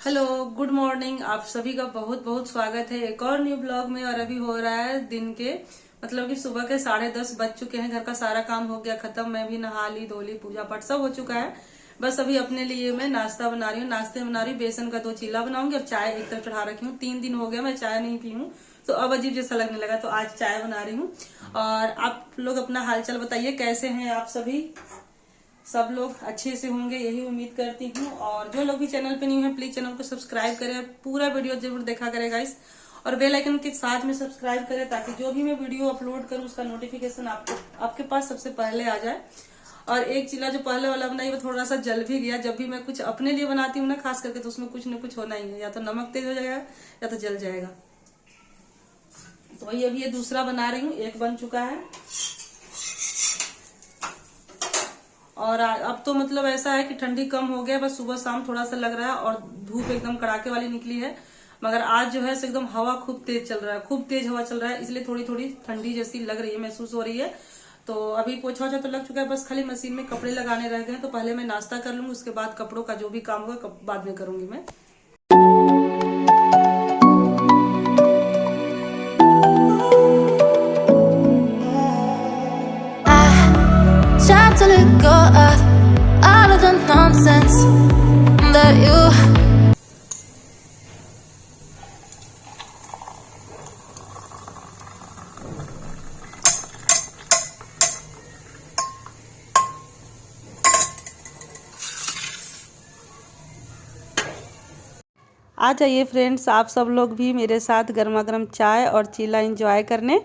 Hello, good morning. आप सभी का बहुत बहुत स्वागत है एक और न्यू ब्लॉग में। और अभी हो रहा है दिन के मतलब कि सुबह के 10:30 बज चुके हैं। घर का सारा काम हो गया खत्म। मैं भी नहा ली धो ली, पूजा पाठ सब हो चुका है। बस अभी अपने लिए मैं नाश्ता बना रही हूँ। नाश्ते में बना रही हूँ बेसन का 2 चीला बनाऊंगी और चाय एक तरफ चढ़ा रखी हूँ। 3 दिन हो गया मैं चाय नहीं पी हूँ, तो अब अजीब जैसा लगने लगा, तो आज चाय बना रही हूँ। और आप लोग अपना हालचाल बताइए, कैसे हैं आप सभी? सब लोग अच्छे से होंगे यही उम्मीद करती हूँ। और जो लोग भी चैनल पे न्यू है प्लीज चैनल को सब्सक्राइब करें, पूरा वीडियो जरूर देखा करें गाइस। और बेल आइकन के साथ में सब्सक्राइब करें ताकि जो भी मैं वीडियो अपलोड करूँ उसका नोटिफिकेशन आपके पास सबसे पहले आ जाए। और एक चीला जो पहले वाला बनाई वो थोड़ा सा जल भी गया। जब भी मैं कुछ अपने लिए बनाती हूँ ना खास करके, तो उसमें कुछ न कुछ होना ही है, या तो नमक तेज हो जाएगा या तो जल जाएगा। तो वही अभी ये दूसरा बना रही हूँ, एक बन चुका है। और अब तो मतलब ऐसा है कि ठंडी कम हो गया, बस सुबह शाम थोड़ा सा लग रहा है और धूप एकदम कड़ाके वाली निकली है। मगर आज जो है एकदम हवा खूब तेज चल रहा है, खूब तेज हवा चल रहा है, इसलिए थोड़ी थोड़ी ठंडी जैसी लग रही है, महसूस हो रही है। तो अभी पोछा वोछा तो लग चुका है, बस खाली मशीन में कपड़े लगाने रह गए। तो पहले मैं नाश्ता कर लूंगी, उसके बाद कपड़ों का जो भी काम होगा बाद में करूंगी मैं। Try to let go of all of the nonsense that you. आ जाइए फ्रेंड्स, आप सब लोग भी मेरे साथ गर्मा गर्म चाय और चीला एंजॉय करने।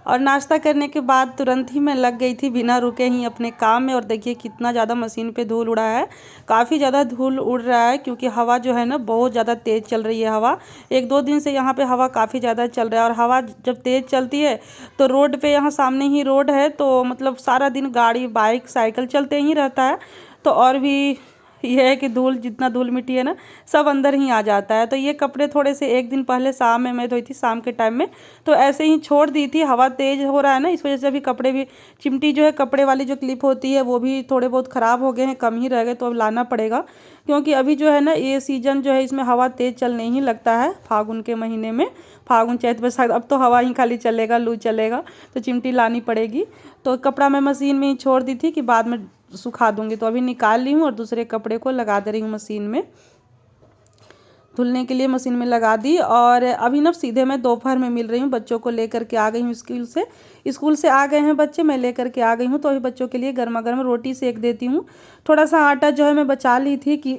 और नाश्ता करने के बाद तुरंत ही मैं लग गई थी बिना रुके ही अपने काम में। और देखिए कितना ज़्यादा मशीन पे धूल उड़ा है, काफ़ी ज़्यादा धूल उड़ रहा है क्योंकि हवा जो है ना बहुत ज़्यादा तेज़ चल रही है। हवा 1-2 दिन से यहाँ पे हवा काफ़ी ज़्यादा चल रहा है। और हवा जब तेज़ चलती है तो रोड पे, यहाँ सामने ही रोड है, तो मतलब सारा दिन गाड़ी बाइक साइकिल चलते ही रहता है। तो और भी ये है कि धूल, जितना धूल मिट्टी है ना सब अंदर ही आ जाता है। तो ये कपड़े थोड़े से एक दिन पहले शाम में मैं धोई थी, शाम के टाइम में, तो ऐसे ही छोड़ दी थी। हवा तेज़ हो रहा है ना, इस वजह से अभी कपड़े भी, चिमटी जो है कपड़े वाली जो क्लिप होती है वो भी थोड़े बहुत ख़राब हो गए हैं, कम ही रह गए, तो अब लाना पड़ेगा। क्योंकि अभी जो है ना ये सीज़न जो है इसमें हवा तेज़ चलने ही लगता है, फागुन के महीने में, फागुन चैत बैसाख, अब तो हवा ही खाली चलेगा, लू चलेगा, तो चिमटी लानी पड़ेगी। तो कपड़ा मैं मशीन में ही छोड़ दी थी कि बाद में सुखा दूंगी। तो अभी निकाल ली हूँ और दूसरे कपड़े को लगा दे रही हूँ मशीन में, धुलने के लिए मशीन में लगा दी। और अभी ना सीधे मैं दोपहर में मिल रही हूँ, बच्चों को लेकर के आ गई हूँ स्कूल से आ गए हैं बच्चे, मैं लेकर के आ गई हूँ। तो अभी बच्चों के लिए गर्मा गर्म रोटी सेक देती हूँ। थोड़ा सा आटा जो है मैं बचा ली थी कि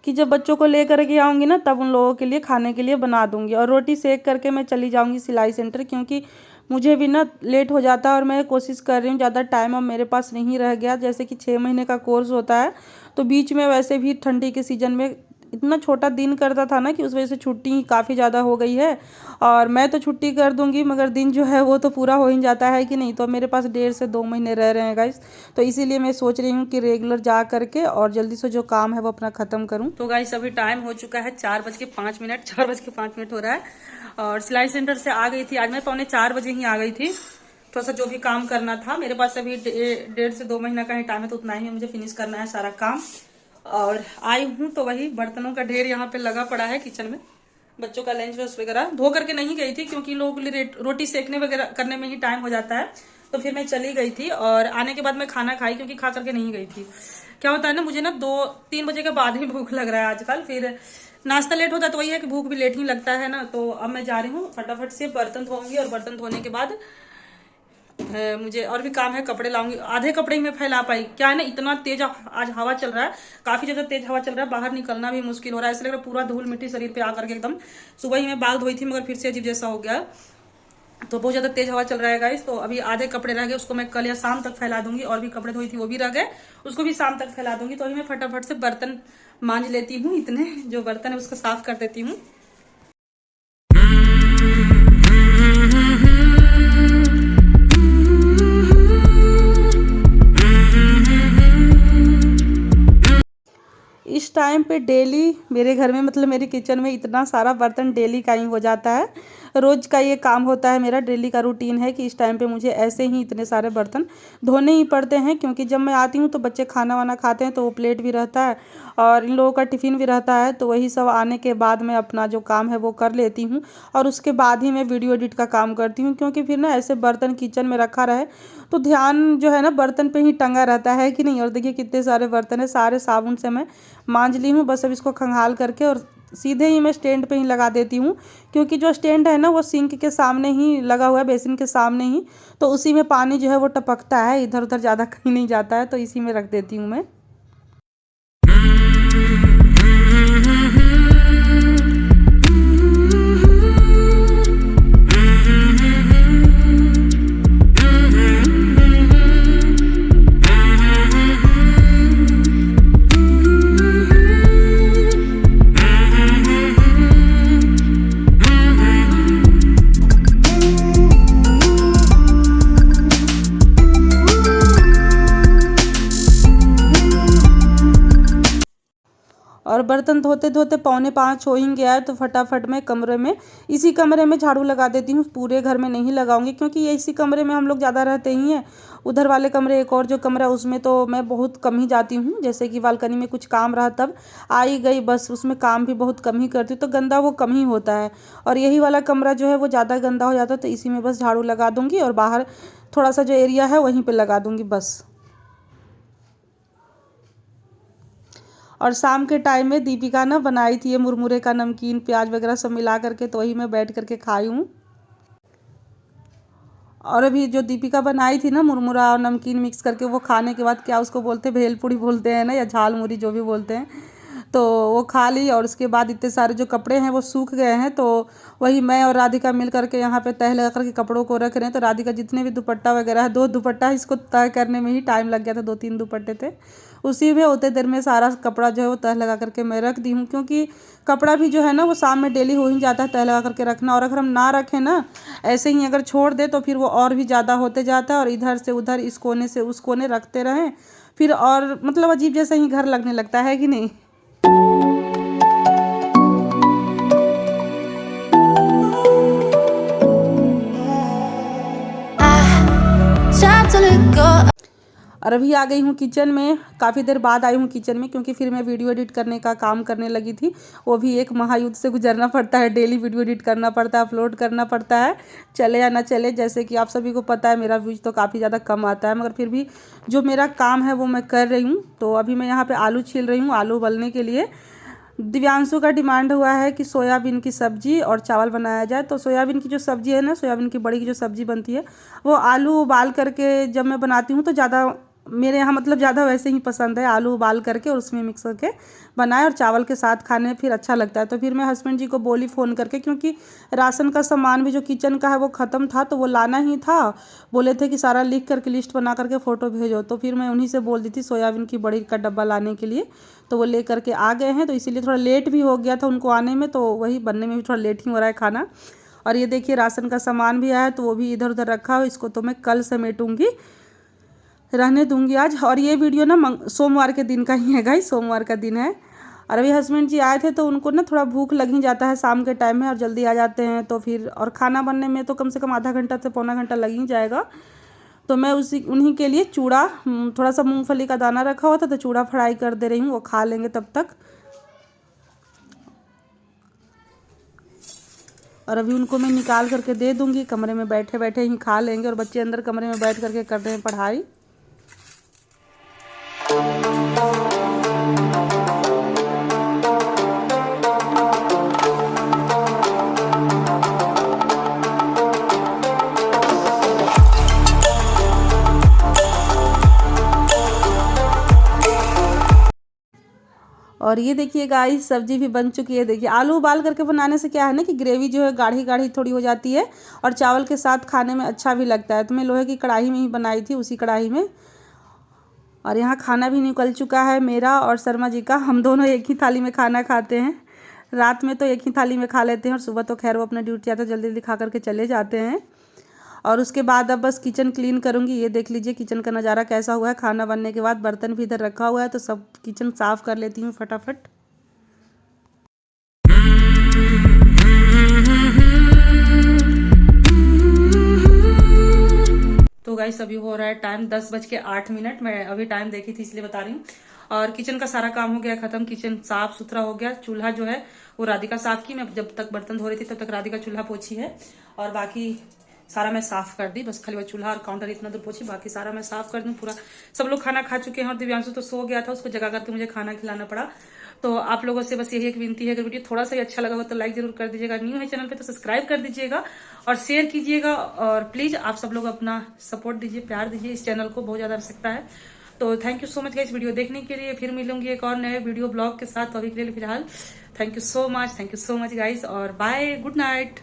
जब बच्चों को लेकर के आऊँगी ना तब उन लोगों के लिए खाने के लिए बना दूँगी। और रोटी सेक करके मैं चली जाऊँगी सिलाई सेंटर, क्योंकि मुझे भी ना लेट हो जाता है। और मैं कोशिश कर रही हूँ, ज़्यादा टाइम अब मेरे पास नहीं रह गया। जैसे कि 6 महीने का कोर्स होता है, तो बीच में वैसे भी ठंडी के सीज़न में इतना छोटा दिन करता था ना कि उस वजह से छुट्टी काफ़ी ज़्यादा हो गई है। और मैं तो छुट्टी कर दूंगी मगर दिन जो है वो तो पूरा हो ही जाता है कि नहीं। तो मेरे पास 1.5 से 2 महीने रह रहे हैं गाइस, तो इसीलिए मैं सोच रही हूँ कि रेगुलर जा करके और जल्दी से जो काम है वो अपना ख़त्म करूँ। तो गाइस अभी टाइम हो चुका है 4:05, 4:05 हो रहा है। और सिलाई सेंटर से आ गई थी, आज मैं 3:45 बजे ही आ गई थी। थोड़ा सा जो भी काम करना था, मेरे पास अभी 1.5 से 2 महीना का ही टाइम है, तो उतना ही मुझे फिनिश करना है सारा काम। और आई हूँ तो वही बर्तनों का ढेर यहाँ पे लगा पड़ा है किचन में। बच्चों का लंच वंच वगैरह धो करके नहीं गई थी क्योंकि लोगों के लिए रोटी सेकने वगैरह करने में ही टाइम हो जाता है, तो फिर मैं चली गई थी। और आने के बाद मैं खाना खाई क्योंकि खा करके नहीं गई थी। क्या होता है ना, मुझे ना 2-3 बजे के बाद ही भूख लग रहा है आजकल, फिर नाश्ता लेट होता है तो वही है कि भूख भी लेट ही लगता है ना। तो अब मैं जा रही हूँ फटाफट से बर्तन धोऊंगी, और बर्तन धोने के बाद मुझे और भी काम है, कपड़े लाऊंगी। आधे कपड़े ही मैं फैला पाई, क्या है ना इतना तेज आज हवा चल रहा है, काफी ज्यादा तेज हवा चल रहा है, बाहर निकलना भी मुश्किल हो रहा है। इसलिए पूरा धूल मिट्टी शरीर पे आकर के एकदम, सुबह ही मैं बाल धोई थी मगर फिर से अजीब जैसा हो गया। तो बहुत ज्यादा तेज हवा चल रहा है गाइस। तो अभी आधे कपड़े रह गए, उसको मैं कल या शाम तक फैला दूंगी। और भी कपड़े धोई थी वो भी रह गए, उसको भी शाम तक फैला दूंगी। तो अभी मैं फटाफट से बर्तन मांज लेती हूँ, इतने जो बर्तन है उसको साफ कर देती हूँ। इस टाइम पे डेली मेरे घर में, मतलब मेरे किचन में इतना सारा बर्तन डेली का ही हो जाता है। रोज़ का ये काम होता है, मेरा डेली का रूटीन है कि इस टाइम पे मुझे ऐसे ही इतने सारे बर्तन धोने ही पड़ते हैं, क्योंकि जब मैं आती हूँ तो बच्चे खाना वाना खाते हैं तो वो प्लेट भी रहता है और इन लोगों का टिफ़िन भी रहता है, तो वही सब आने के बाद मैं अपना जो काम है वो कर लेती हूँ और उसके बाद ही मैं वीडियो एडिट का काम करती हूँ। क्योंकि फिर ना ऐसे बर्तन किचन में रखा रहे तो ध्यान जो है ना बर्तन पे ही टंगा रहता है कि नहीं। और देखिए कितने सारे बर्तन है, सारे साबुन से मैं मांज ली हूँ। बस अब इसको खंगाल करके और सीधे ही मैं स्टैंड पे ही लगा देती हूँ, क्योंकि जो स्टैंड है ना वो सिंक के सामने ही लगा हुआ है, बेसिन के सामने ही, तो उसी में पानी जो है वो टपकता है, इधर उधर ज़्यादा कहीं नहीं जाता है, तो इसी में रख देती हूँ मैं। और बर्तन धोते धोते 4:45 हो ही गया है, तो फटाफट मैं कमरे में इसी कमरे में झाड़ू लगा देती हूँ। पूरे घर में नहीं लगाऊंगी, क्योंकि ये इसी कमरे में हम लोग ज़्यादा रहते ही हैं। उधर वाले कमरे एक और जो कमरा है उसमें तो मैं बहुत कम ही जाती हूँ, जैसे कि बालकनी में कुछ काम रहा तब आई गई, बस उसमें काम भी बहुत कम ही करती हूँ, तो गंदा वो कम ही होता है। और यही वाला कमरा जो है वो ज़्यादा गंदा हो जाता है, तो इसी में बस झाड़ू लगा दूँगी और बाहर थोड़ा सा जो एरिया है वहीं पर लगा दूँगी बस। और शाम के टाइम में दीपिका ना बनाई थी ये मुरमुरे का नमकीन, प्याज वगैरह सब मिला करके, तो वही मैं बैठ करके खाई हूँ। और अभी जो दीपिका बनाई थी ना मुरमुरा और नमकीन मिक्स करके, वो खाने के बाद क्या उसको बोलते हैं, भेलपूड़ी बोलते हैं ना, या झाल मुरी जो भी बोलते हैं, तो वो खा ली। और उसके बाद इतने सारे जो कपड़े हैं वो सूख गए हैं, तो वही मैं और राधिका मिल करके यहाँ पे तह लगा करके कपड़ों को रख रहे हैं। तो राधिका जितने भी दुपट्टा वगैरह है, 2 दुपट्टा इसको तह करने में ही टाइम लग गया था, 2-3 दुपट्टे थे, उसी में उतने देर में सारा कपड़ा जो है वो तह लगा करके मैं रख दी हूँ। क्योंकि कपड़ा भी जो है ना वो शाम में डेली हो ही जाता है तह लगा करके रखना, और अगर हम ना रखें ना ऐसे ही अगर छोड़ दे तो फिर वो और भी ज़्यादा होते जाता है, और इधर से उधर इस कोने से उस कोने रखते रहें फिर और मतलब अजीब जैसा ही घर लगने लगता है कि नहीं। Tried to let go. और अभी आ गई हूँ किचन में, काफ़ी देर बाद आई हूँ किचन में, क्योंकि फिर मैं वीडियो एडिट करने का काम करने लगी थी। वो भी एक महायुद्ध से गुजरना पड़ता है, डेली वीडियो एडिट करना पड़ता है, अपलोड करना पड़ता है, चले या ना चले। जैसे कि आप सभी को पता है मेरा व्यूज तो काफ़ी ज़्यादा कम आता है, मगर फिर भी जो मेरा काम है वो मैं कर रही हूँ। तो अभी मैं यहाँ पर आलू छील रही हूँ, आलू उबलने के लिए। दिव्यांशु का डिमांड हुआ है कि सोयाबीन की सब्ज़ी और चावल बनाया जाए। तो सोयाबीन की जो सब्ज़ी है ना, सोयाबीन की बड़ी की जो सब्ज़ी बनती है, वो आलू उबाल करके जब मैं बनाती हूँ तो ज़्यादा मेरे यहाँ मतलब ज़्यादा वैसे ही पसंद है, आलू उबाल करके और उसमें मिक्स करके बनाए और चावल के साथ खाने में फिर अच्छा लगता है। तो फिर मैं हस्बैंड जी को बोली फ़ोन करके, क्योंकि राशन का सामान भी जो किचन का है वो ख़त्म था, तो वो लाना ही था। बोले थे कि सारा लिख करके लिस्ट बना करके फ़ोटो भेजो, तो फिर मैं उन्हीं से बोल दी थी सोयाबीन की बड़ी का डब्बा लाने के लिए, तो वो ले करके आ गए हैं। तो इसीलिए थोड़ा लेट भी हो गया था उनको आने में, तो वही बनने में भी थोड़ा लेट ही हो रहा है खाना। और ये देखिए राशन का सामान भी आया है, तो वो भी इधर उधर रखा हो, इसको तो मैं कल समेटूँगी, रहने दूंगी आज। और ये वीडियो ना सोमवार के दिन का ही है गाइस, सोमवार का दिन है। और अभी हस्बैंड जी आए थे तो उनको ना थोड़ा भूख लग ही जाता है शाम के टाइम में, और जल्दी आ जाते हैं, तो फिर और खाना बनने में तो कम से कम आधा घंटा से पौना घंटा लग ही जाएगा। तो मैं उन्हीं के लिए चूड़ा, थोड़ा सा मूंगफली का दाना रखा हुआ था, तो चूड़ा फ्राई कर दे रही हूँ, वो खा लेंगे तब तक। और अभी उनको मैं निकाल करके दे दूँगी, कमरे में बैठे बैठे ही खा लेंगे, और बच्चे अंदर कमरे में बैठ करके कर रहे हैं पढ़ाई। और ये देखिए गाइस सब्जी भी बन चुकी है। देखिए आलू उबाल करके बनाने से क्या है ना कि ग्रेवी जो है गाढ़ी गाढ़ी थोड़ी हो जाती है, और चावल के साथ खाने में अच्छा भी लगता है। तो मैं लोहे की कढ़ाई में ही बनाई थी, उसी कढ़ाई में। और यहाँ खाना भी निकल चुका है मेरा और शर्मा जी का, हम दोनों एक ही थाली में खाना खाते हैं। रात में तो एक ही थाली में खा लेते हैं, और सुबह तो खैर वो अपना ड्यूटी आता है, जल्दी जल्दी खा करके चले जाते हैं। और उसके बाद अब बस किचन क्लीन करूँगी। ये देख लीजिए किचन का नज़ारा कैसा हुआ है। खाना बनने के बाद बर्तन भी इधर रखा हुआ है, तो सब किचन साफ़ कर लेती हूँ फटाफट। गाइस अभी हो रहा है टाइम 10:08। मैं अभी टाइम देखी थी इसलिए बता रही हूँ। और किचन का सारा काम हो गया खत्म, किचन साफ सुथरा हो गया। चूल्हा जो है वो राधिका साफ की, मैं जब तक बर्तन धो रही थी तब तक राधिका चूल्हा पोछी है। और बाकी सारा मैं साफ कर दी, बस खाली वो चूल्हा और काउंटर इतना दूर पोछी, बाकी सारा मैं साफ कर दूं पूरा। सब लोग खाना खा चुके हैं और दिव्यांशु तो सो गया था, उसको जगा करके मुझे खाना खिलाना पड़ा। तो आप लोगों से बस यही एक विनती है, अगर वीडियो थोड़ा सा ही अच्छा लगा हो तो लाइक जरूर कर दीजिएगा, न्यू है चैनल पे तो सब्सक्राइब कर दीजिएगा और शेयर कीजिएगा। और प्लीज आप सब लोग अपना सपोर्ट दीजिए, प्यार दीजिए, इस चैनल को बहुत ज्यादा आवश्यकता है। तो thank you so much guys video देखने के लिए। फिर मिलूंगी एक और नए वीडियो ब्लॉग के साथ, तो अभी के लिए फिलहाल thank you so much guys और बाय, गुड नाइट।